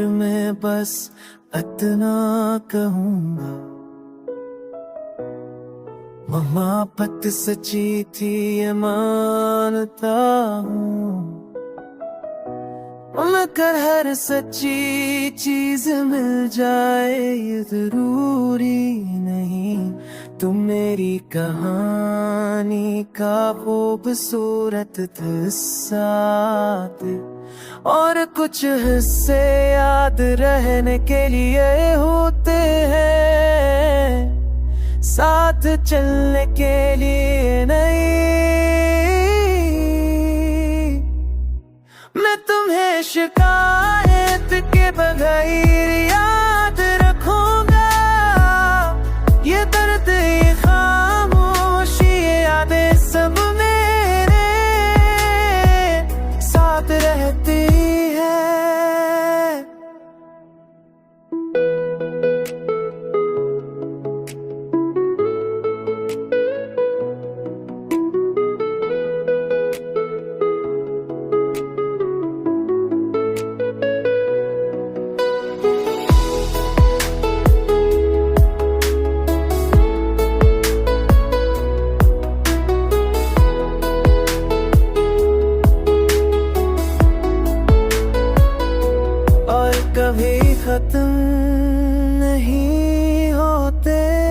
मैं बस इतना कहूँगा, मोहब्बत सच्ची थी ये मानता हूँ, मगर हर सच्ची चीज मिल जाए ये जरूरी नहीं। तुम मेरी कहानी का खूबसूरत हिस्सा थे, और कुछ हिस्से याद रहने के लिए होते हैं, साथ चलने के लिए नहीं। मैं तुम्हें शिकायत के बगैर याद रखूंगा, ये दर्द ये खामोशी ये यादें सब मेरे साथ रहती है। कभी खत्म नहीं होते।